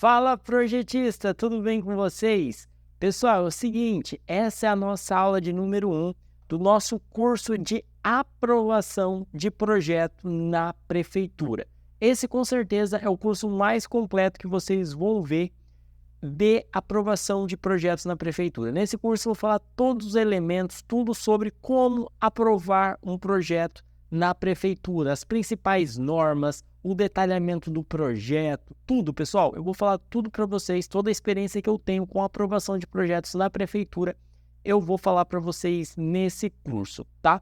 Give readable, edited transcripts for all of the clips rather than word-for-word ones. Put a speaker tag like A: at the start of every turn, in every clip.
A: Fala, projetista, tudo bem com vocês? Pessoal, é o seguinte, essa é a nossa aula de número 1 do nosso curso de aprovação de projeto na prefeitura. Esse, com certeza, é o curso mais completo que vocês vão ver de aprovação de projetos na prefeitura. Nesse curso eu vou falar todos os elementos, tudo sobre como aprovar um projeto na prefeitura, as principais normas, o detalhamento do projeto, tudo, pessoal. Eu vou falar tudo para vocês, toda a experiência que eu tenho com a aprovação de projetos na prefeitura, eu vou falar para vocês nesse curso, tá?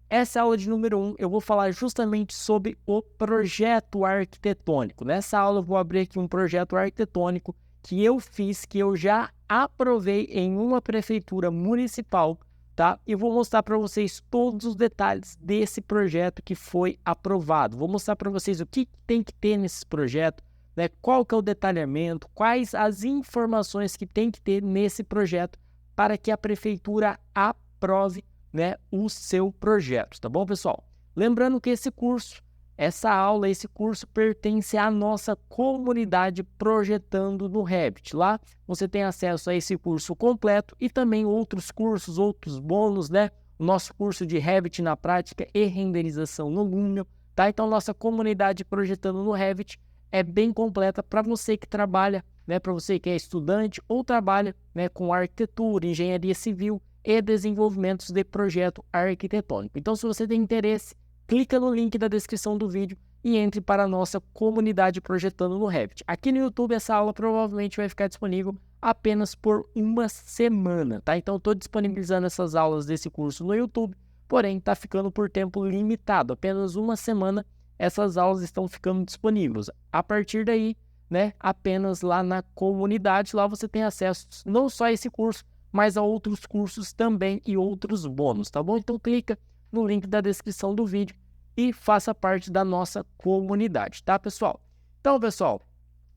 A: Essa aula de número 1, eu vou falar justamente sobre o projeto arquitetônico. Nessa aula eu vou abrir aqui um projeto arquitetônico que eu fiz, que eu já aprovei em uma prefeitura municipal, tá? E vou mostrar para vocês todos os detalhes desse projeto que foi aprovado. Vou mostrar para vocês o que tem que ter nesse projeto, né? Qual que é o detalhamento, quais as informações que tem que ter nesse projeto para que a prefeitura aprove, né, o seu projeto, tá bom, pessoal? Lembrando que esse curso, essa aula, esse curso pertence à nossa comunidade Projetando no Revit. Lá você tem acesso a esse curso completo e também outros cursos, outros bônus, né? O nosso curso de Revit na prática e renderização no Lumion, tá? Então, nossa comunidade Projetando no Revit é bem completa para você que trabalha, né? Para você que é estudante ou trabalha, né, com arquitetura, engenharia civil e desenvolvimentos de projeto arquitetônico. Então, se você tem interesse, clica no link da descrição do vídeo e entre para a nossa comunidade Projetando no Revit. Aqui no YouTube essa aula provavelmente vai ficar disponível apenas por uma semana, tá? Então estou disponibilizando essas aulas desse curso no YouTube, porém está ficando por tempo limitado, apenas uma semana essas aulas estão ficando disponíveis. A partir daí, né, apenas lá na comunidade, lá você tem acesso não só a esse curso, mas a outros cursos também e outros bônus, tá bom? Então clica no link da descrição do vídeo e faça parte da nossa comunidade, tá, pessoal? Então, pessoal,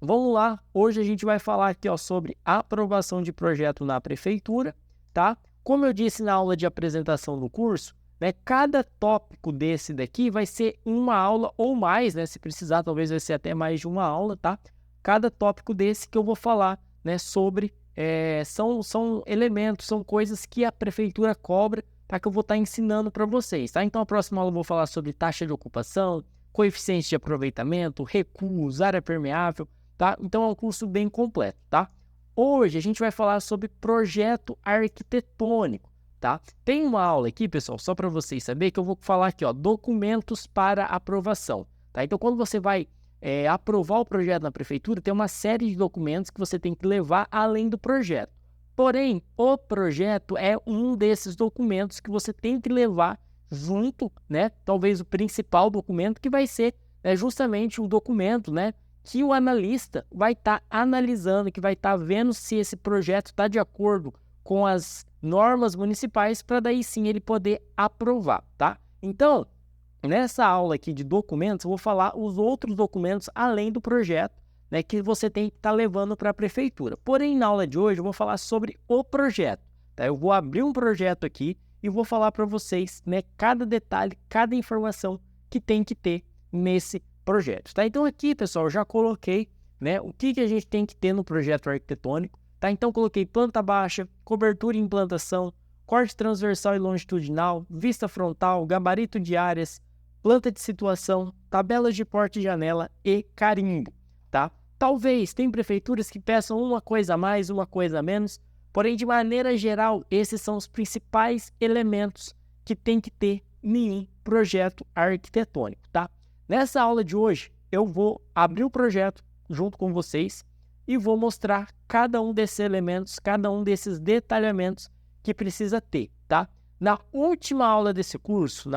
A: vamos lá. Hoje a gente vai falar aqui, ó, sobre aprovação de projeto na prefeitura, tá? Como eu disse na aula de apresentação do curso, né, cada tópico desse daqui vai ser uma aula ou mais, né? Se precisar, talvez vai ser até mais de uma aula, tá? Cada tópico desse que eu vou falar, né, sobre são elementos, são coisas que a prefeitura cobra, tá, que eu vou estar ensinando para vocês, tá? Então, a próxima aula eu vou falar sobre taxa de ocupação, coeficiente de aproveitamento, recuos, área permeável, tá? Então, é um curso bem completo, tá? Hoje, a gente vai falar sobre projeto arquitetônico, tá? Tem uma aula aqui, pessoal, só para vocês saberem, que eu vou falar aqui, ó, documentos para aprovação, tá? Então, quando você vai aprovar o projeto na prefeitura, tem uma série de documentos que você tem que levar além do projeto. Porém, o projeto é um desses documentos que você tem que levar junto, né? Talvez o principal documento, que vai ser, né, justamente o documento, né, que o analista vai estar analisando, que vai estar vendo se esse projeto está de acordo com as normas municipais, para daí sim ele poder aprovar, tá? Então, nessa aula aqui de documentos, eu vou falar os outros documentos além do projeto, né, que você tem que estar levando para a prefeitura. Porém, na aula de hoje, eu vou falar sobre o projeto, tá? Eu vou abrir um projeto aqui e vou falar para vocês, né, cada detalhe, cada informação que tem que ter nesse projeto, tá? Então aqui, pessoal, eu já coloquei, né, o que a gente tem que ter no projeto arquitetônico, tá? Então coloquei planta baixa, cobertura e implantação, corte transversal e longitudinal, vista frontal, gabarito de áreas, planta de situação, tabelas de porte de janela e carimbo, tá? Talvez tem prefeituras que peçam uma coisa a mais, uma coisa a menos, porém, de maneira geral, esses são os principais elementos que tem que ter em um projeto arquitetônico, tá? Nessa aula de hoje, eu vou abrir o projeto junto com vocês e vou mostrar cada um desses elementos, cada um desses detalhamentos que precisa ter, tá? Na última aula desse curso,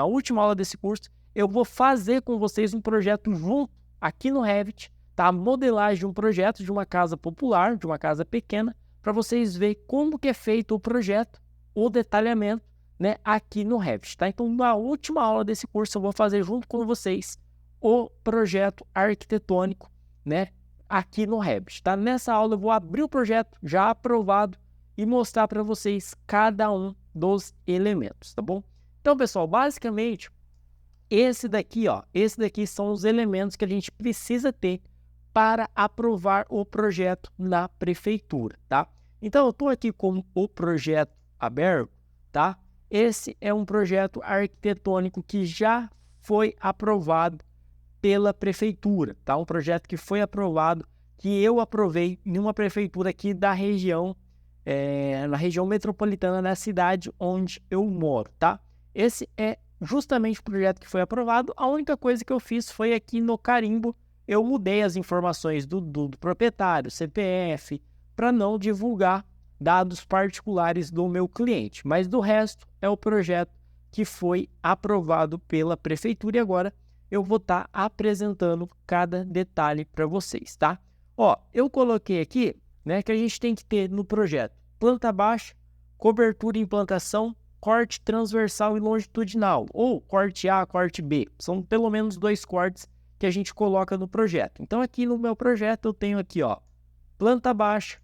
A: eu vou fazer com vocês um projeto junto aqui no Revit, tá? A modelagem de um projeto de uma casa popular, de uma casa pequena, para vocês verem como que é feito o projeto, o detalhamento, né, aqui no Revit, tá? Então, na última aula desse curso, eu vou fazer junto com vocês o projeto arquitetônico, né, aqui no Revit, tá? Nessa aula eu vou abrir o projeto já aprovado e mostrar para vocês cada um dos elementos, tá bom? Então, pessoal, basicamente, esses daqui são os elementos que a gente precisa ter para aprovar o projeto na prefeitura, tá? Então, eu estou aqui com o projeto aberto, tá? Esse é um projeto arquitetônico que já foi aprovado pela prefeitura, tá? Um projeto que foi aprovado, que eu aprovei em uma prefeitura aqui da região, na região metropolitana, na cidade onde eu moro, tá? Esse é justamente o projeto que foi aprovado. A única coisa que eu fiz foi aqui no carimbo, eu mudei as informações do proprietário, CPF, para não divulgar dados particulares do meu cliente. Mas do resto, é o projeto que foi aprovado pela prefeitura e agora eu vou estar apresentando cada detalhe para vocês, tá? Ó, eu coloquei aqui, né, que a gente tem que ter no projeto planta baixa, cobertura e implantação, corte transversal e longitudinal, ou corte A, corte B. São pelo menos 2 cortes que a gente coloca no projeto. Então aqui no meu projeto eu tenho aqui, ó, planta baixa,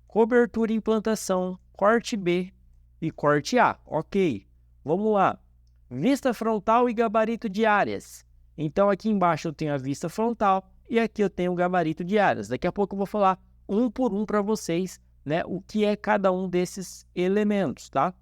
A: cobertura e implantação, corte B e corte A. Ok, vamos lá. Vista frontal e gabarito de áreas. Então aqui embaixo eu tenho a vista frontal e aqui eu tenho o gabarito de áreas. Daqui a pouco eu vou falar um por um para vocês, né, o que é cada um desses elementos, tá?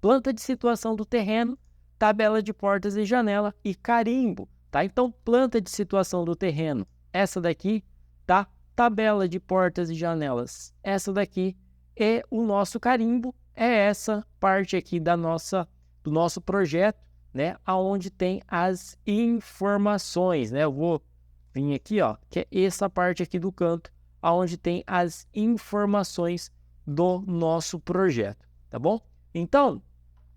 A: Planta de situação do terreno, tabela de portas e janela e carimbo, tá? Então, planta de situação do terreno, essa daqui, tá? Tabela de portas e janelas, essa daqui, é o nosso carimbo, é essa parte aqui do nosso projeto, né? Aonde tem as informações, né? Eu vou vir aqui, ó, que é essa parte aqui do canto, aonde tem as informações do nosso projeto, tá bom? Então,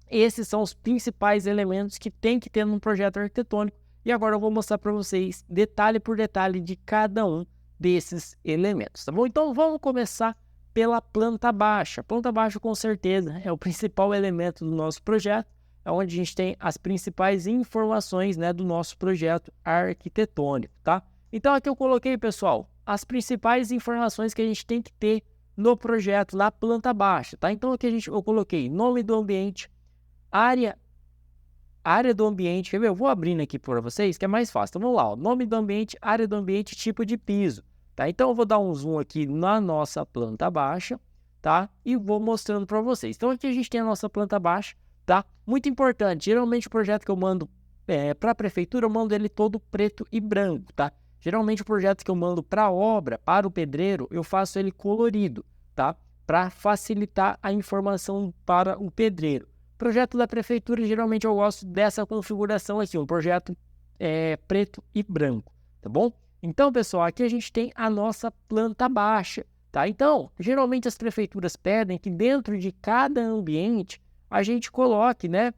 A: esses são os principais elementos que tem que ter num projeto arquitetônico e agora eu vou mostrar para vocês detalhe por detalhe de cada um desses elementos, tá bom? Então, vamos começar pela planta baixa. Planta baixa, com certeza, é o principal elemento do nosso projeto, é onde a gente tem as principais informações, né, do nosso projeto arquitetônico, tá? Então, aqui eu coloquei, pessoal, as principais informações que a gente tem que ter no projeto, na planta baixa, tá? Então, aqui eu coloquei nome do ambiente, área do ambiente, quer ver? Eu vou abrindo aqui para vocês, que é mais fácil. Então, vamos lá, ó, nome do ambiente, área do ambiente, tipo de piso, tá? Então, eu vou dar um zoom aqui na nossa planta baixa, tá? E vou mostrando para vocês. Então, aqui a gente tem a nossa planta baixa, tá? Muito importante, geralmente o projeto que eu mando para a prefeitura, eu mando ele todo preto e branco, tá? Geralmente o projeto que eu mando para a obra, para o pedreiro, eu faço ele colorido, tá? Para facilitar a informação para o pedreiro. Projeto da prefeitura, geralmente eu gosto dessa configuração aqui, um projeto preto e branco, tá bom? Então, pessoal, aqui a gente tem a nossa planta baixa, tá? Então, geralmente as prefeituras pedem que dentro de cada ambiente a gente coloque, né,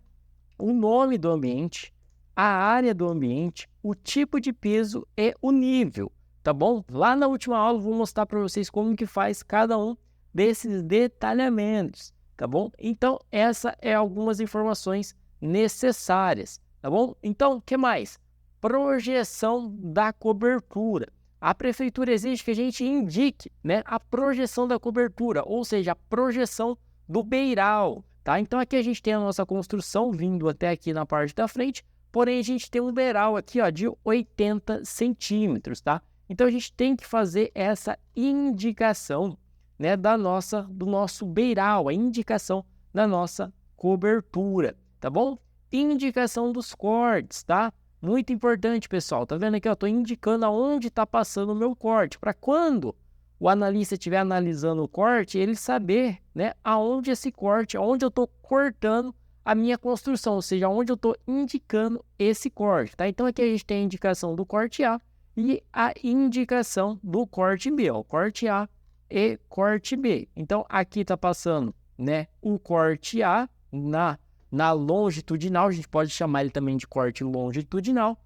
A: o nome do ambiente, a área do ambiente, o tipo de piso e o nível, tá bom? Lá na última aula eu vou mostrar para vocês como que faz cada um desses detalhamentos, tá bom? Então, essa é algumas informações necessárias, tá bom? Então, o que mais? Projeção da cobertura. A prefeitura exige que a gente indique, né, a projeção da cobertura, ou seja, a projeção do beiral, tá? Então, aqui a gente tem a nossa construção vindo até aqui na parte da frente, porém, a gente tem um beiral aqui, ó, de 80 centímetros, tá? Então, a gente tem que fazer essa indicação, né, do nosso beiral, a indicação da nossa cobertura, tá bom? Indicação dos cortes, tá? Muito importante, pessoal. Tá vendo aqui, ó? Tô indicando aonde tá passando o meu corte, para quando o analista estiver analisando o corte, ele saber, né, aonde esse corte, aonde eu tô cortando a minha construção, ou seja, onde eu estou indicando esse corte, tá? Então, aqui a gente tem a indicação do corte A e a indicação do corte B, ó, corte A e corte B. Então, aqui está passando, né, o corte A na longitudinal, a gente pode chamar ele também de corte longitudinal,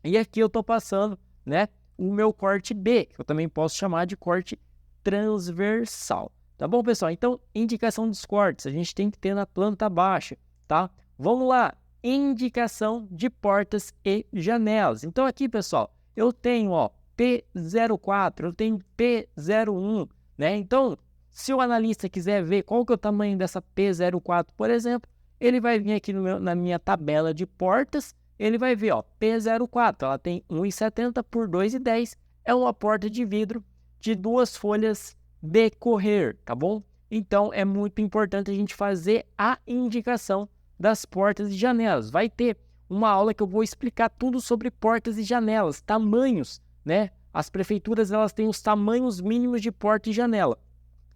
A: e aqui eu estou passando, né, o meu corte B, que eu também posso chamar de corte transversal. Tá bom, pessoal? Então, indicação dos cortes, a gente tem que ter na planta baixa, tá? Vamos lá, indicação de portas e janelas. Então aqui, pessoal, eu tenho, ó, P04, eu tenho P01, né? Então, se o analista quiser ver qual que é o tamanho dessa P04, por exemplo, ele vai vir aqui na minha tabela de portas, ele vai ver, ó, P04, ela tem 1,70 por 2,10, é uma porta de vidro de 2 folhas de correr, tá bom? Então, é muito importante a gente fazer a indicação das portas e janelas. Vai ter uma aula que eu vou explicar tudo sobre portas e janelas, tamanhos, né? As prefeituras, elas têm os tamanhos mínimos de porta e janela.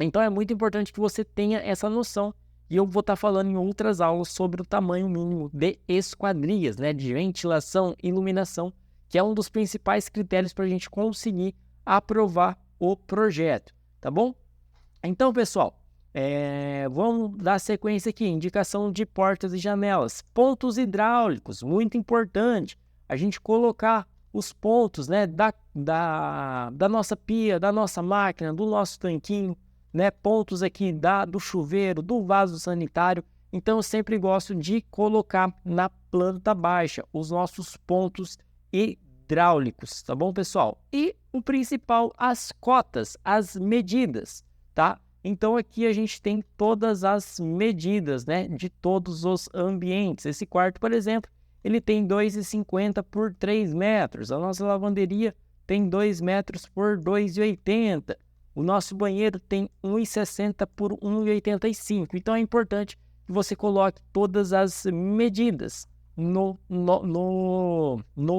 A: Então, é muito importante que você tenha essa noção. E eu vou estar falando em outras aulas sobre o tamanho mínimo de esquadrias, né? De ventilação e iluminação, que é um dos principais critérios para a gente conseguir aprovar o projeto, tá bom? Então, pessoal, vamos dar sequência aqui. Indicação de portas e janelas. Pontos hidráulicos, muito importante. A gente colocar os pontos, né, da nossa pia, da nossa máquina, do nosso tanquinho, né, pontos aqui do chuveiro, do vaso sanitário. Então, eu sempre gosto de colocar na planta baixa os nossos pontos hidráulicos, tá bom, pessoal? E o principal, as cotas, as medidas, tá? Então, aqui a gente tem todas as medidas, né, de todos os ambientes. Esse quarto, por exemplo, ele tem 2,50 por 3 metros. A nossa lavanderia tem 2 metros por 2,80. O nosso banheiro tem 1,60 por 1,85. Então, é importante que você coloque todas as medidas no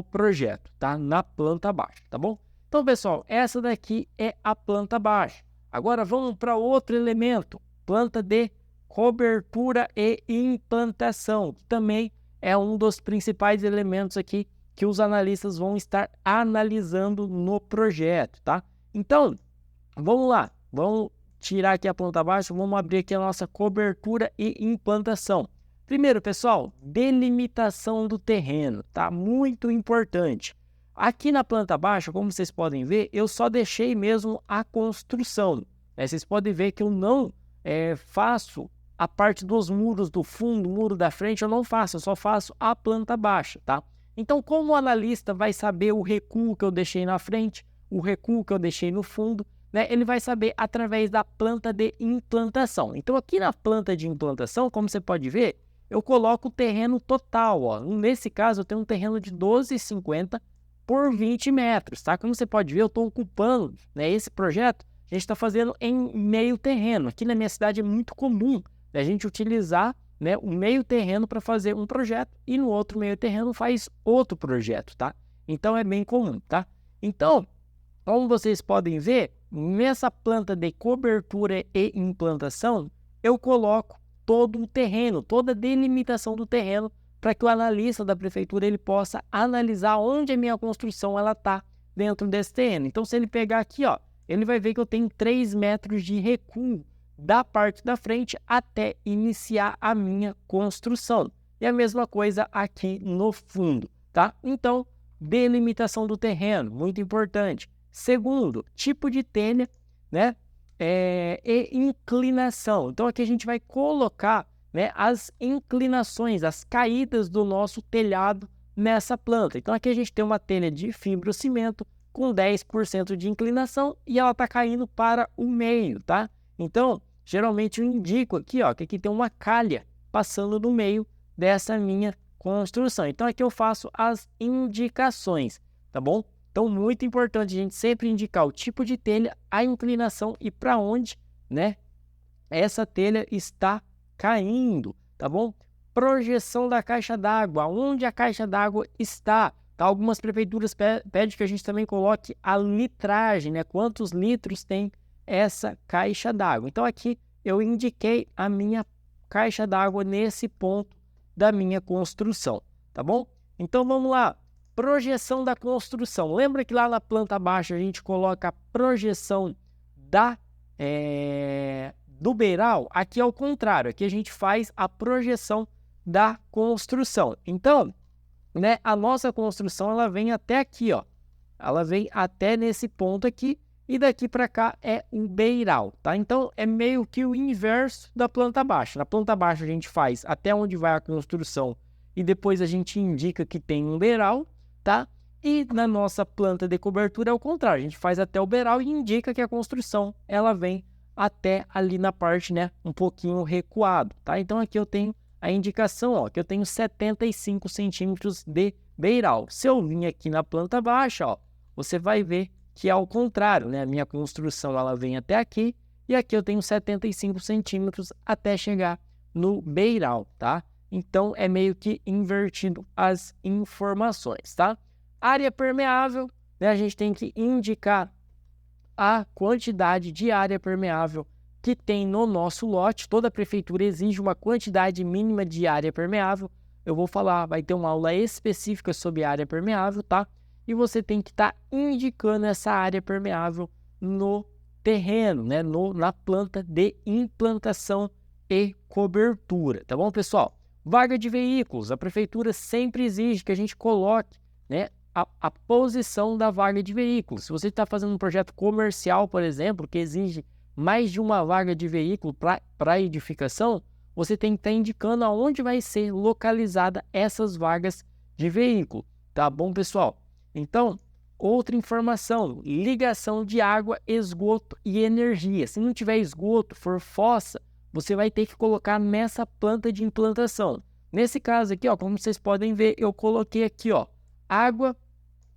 A: projeto, tá? Na planta baixa, tá bom? Então, pessoal, essa daqui é a planta baixa. Agora, vamos para outro elemento, planta de cobertura e implantação, que também é um dos principais elementos aqui que os analistas vão estar analisando no projeto, tá? Então, vamos lá, vamos tirar aqui a planta baixa, vamos abrir aqui a nossa cobertura e implantação. Primeiro, pessoal, delimitação do terreno, tá? Muito importante. Aqui na planta baixa, como vocês podem ver, eu só deixei mesmo a construção, né? Vocês podem ver que eu não faço a parte dos muros do fundo, muro da frente, eu não faço, eu só faço a planta baixa, tá? Então, como o analista vai saber o recuo que eu deixei na frente, o recuo que eu deixei no fundo, né? Ele vai saber através da planta de implantação. Então, aqui na planta de implantação, como você pode ver, eu coloco o terreno total, ó. Nesse caso, eu tenho um terreno de 12,50 por 20 metros, tá? Como você pode ver, eu estou ocupando, né, esse projeto, a gente está fazendo em meio terreno. Aqui na minha cidade é muito comum a gente utilizar, né, o meio terreno para fazer um projeto e no outro meio terreno faz outro projeto, tá? Então, é bem comum, tá? Então, como vocês podem ver, nessa planta de cobertura e implantação, eu coloco todo o terreno, toda a delimitação do terreno, para que o analista da prefeitura ele possa analisar onde a minha construção ela está dentro desse terreno. Então, se ele pegar aqui, ó, ele vai ver que eu tenho 3 metros de recuo da parte da frente até iniciar a minha construção. E a mesma coisa aqui no fundo, tá? Então, delimitação do terreno, muito importante. Segundo, tipo de telha, né? E inclinação. Então, aqui a gente vai colocar, né, as inclinações, as caídas do nosso telhado nessa planta. Então, aqui a gente tem uma telha de fibrocimento com 10% de inclinação e ela está caindo para o meio, tá? Então, geralmente eu indico aqui, ó, que aqui tem uma calha passando no meio dessa minha construção. Então, aqui eu faço as indicações, tá bom? Então, muito importante a gente sempre indicar o tipo de telha, a inclinação e para onde, né, essa telha está caindo, tá bom? Projeção da caixa d'água, onde a caixa d'água está, tá? Algumas prefeituras pedem que a gente também coloque a litragem, né? Quantos litros tem essa caixa d'água. Então, aqui eu indiquei a minha caixa d'água nesse ponto da minha construção, tá bom? Então, vamos lá. Projeção da construção. Lembra que lá na planta baixa a gente coloca a projeção do beiral? Aqui é o contrário. Aqui a gente faz a projeção da construção. Então, né, a nossa construção ela vem até aqui, ó. Ela vem até nesse ponto aqui e daqui para cá é um beiral, tá? Então, é meio que o inverso da planta baixa. Na planta baixa a gente faz até onde vai a construção e depois a gente indica que tem um beiral, tá? E na nossa planta de cobertura é o contrário, a gente faz até o beiral e indica que a construção ela vem até ali na parte, né, um pouquinho recuado, tá? Então aqui eu tenho a indicação, ó, que eu tenho 75 centímetros de beiral. Se eu vim aqui na planta baixa, ó, você vai ver que é ao contrário, né? A minha construção ela vem até aqui e aqui eu tenho 75 centímetros até chegar no beiral, tá? Então, é meio que invertido as informações, tá? Área permeável, né? A gente tem que indicar a quantidade de área permeável que tem no nosso lote. Toda prefeitura exige uma quantidade mínima de área permeável. Eu vou falar, vai ter uma aula específica sobre área permeável, tá? E você tem que estar indicando essa área permeável no terreno, né? Na planta de implantação e cobertura, tá bom, pessoal? Vaga de veículos, a prefeitura sempre exige que a gente coloque, né, a posição da vaga de veículos. Se você está fazendo um projeto comercial, por exemplo, que exige mais de uma vaga de veículo para edificação, você tem que estar indicando aonde vai ser localizada essas vagas de veículo, tá bom, pessoal? Então, outra informação, ligação de água, esgoto e energia. Se não tiver esgoto, for fossa, você vai ter que colocar nessa planta de implantação. Nesse caso aqui, ó, como vocês podem ver, eu coloquei aqui, ó, água,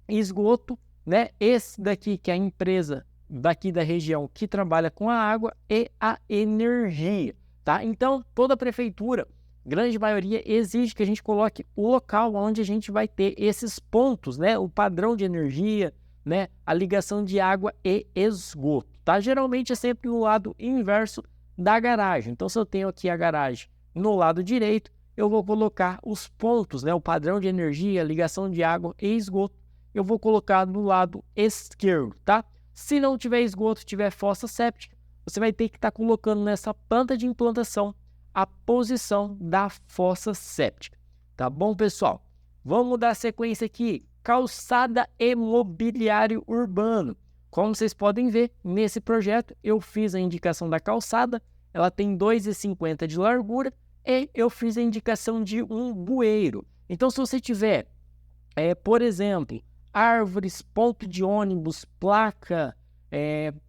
A: esgoto, né? Esse daqui que é a empresa daqui da região que trabalha com a água e a energia, tá? Então, toda a prefeitura, grande maioria, exige que a gente coloque o local onde a gente vai ter esses pontos, né? O padrão de energia, né? A ligação de água e esgoto, tá? Geralmente é sempre no lado inverso da garagem. Então, se eu tenho aqui a garagem no lado direito, eu vou colocar os pontos, né? O padrão de energia, ligação de água e esgoto, eu vou colocar no lado esquerdo, tá? Se não tiver esgoto, tiver fossa séptica, você vai ter que estar colocando nessa planta de implantação a posição da fossa séptica, tá bom, pessoal? Vamos dar sequência aqui, calçada e mobiliário urbano. Como vocês podem ver, nesse projeto eu fiz a indicação da calçada, ela tem 2,50 de largura e eu fiz a indicação de um bueiro. Então, se você tiver, por exemplo, árvores, ponto de ônibus, placa,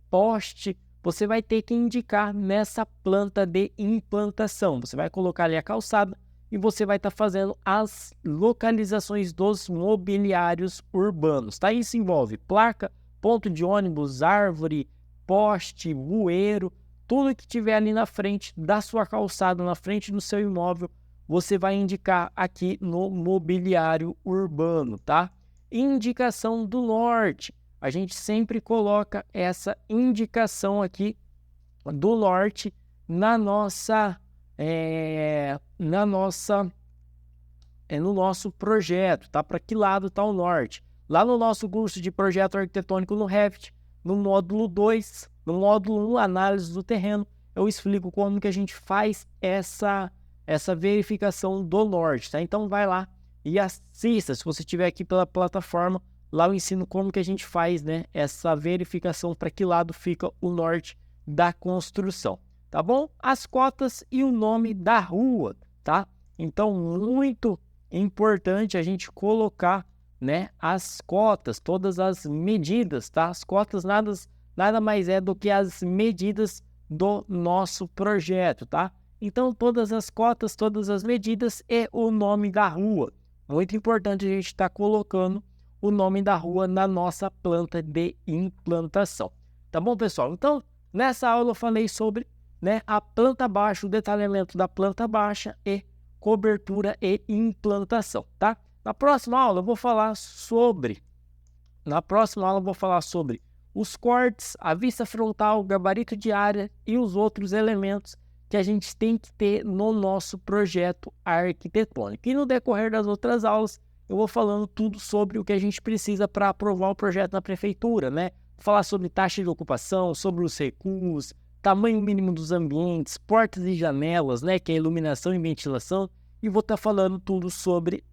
A: poste, você vai ter que indicar nessa planta de implantação. Você vai colocar ali a calçada e você vai estar fazendo as localizações dos mobiliários urbanos, tá? Isso envolve placa, ponto de ônibus, árvore, poste, bueiro, tudo que tiver ali na frente da sua calçada, na frente do seu imóvel, você vai indicar aqui no mobiliário urbano, tá? Indicação do norte. A gente sempre coloca essa indicação aqui do norte no nosso projeto, tá? Para que lado está o norte? Lá no nosso curso de projeto arquitetônico no Revit, no módulo 2, no módulo 1, análise do terreno, eu explico como que a gente faz essa verificação do norte, tá? Então vai lá e assista, se você estiver aqui pela plataforma, lá eu ensino como que a gente faz, né, essa verificação para que lado fica o norte da construção, tá bom? As cotas e o nome da rua, tá? Então, muito importante a gente colocar, né, as cotas, todas as medidas, tá? As cotas nada mais é do que as medidas do nosso projeto, tá? Então, todas as cotas, todas as medidas e o nome da rua. Muito importante a gente estar colocando o nome da rua na nossa planta de implantação. Tá bom, pessoal? Então, nessa aula eu falei sobre, né, a planta baixa, o detalhamento da planta baixa e cobertura e implantação, tá? Na próxima aula eu vou falar sobre os cortes, a vista frontal, o gabarito de área e os outros elementos que a gente tem que ter no nosso projeto arquitetônico. E no decorrer das outras aulas, eu vou falando tudo sobre o que a gente precisa para aprovar o projeto na prefeitura, né? Vou falar sobre taxa de ocupação, sobre os recuos, tamanho mínimo dos ambientes, portas e janelas, né? Que é iluminação e ventilação. E vou estar falando tudo sobre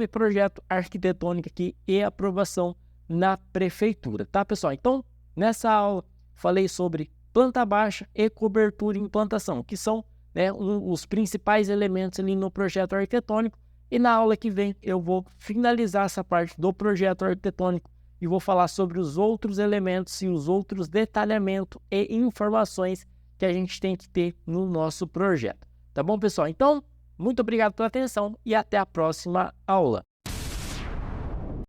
A: projeto arquitetônico aqui e aprovação na prefeitura, tá, pessoal? Então, nessa aula, falei sobre planta baixa e cobertura e implantação, que são, né, os principais elementos ali no projeto arquitetônico. E na aula que vem eu vou finalizar essa parte do projeto arquitetônico e vou falar sobre os outros elementos e os outros detalhamentos e informações que a gente tem que ter no nosso projeto. Tá bom, pessoal? Então, muito obrigado pela atenção e até a próxima aula.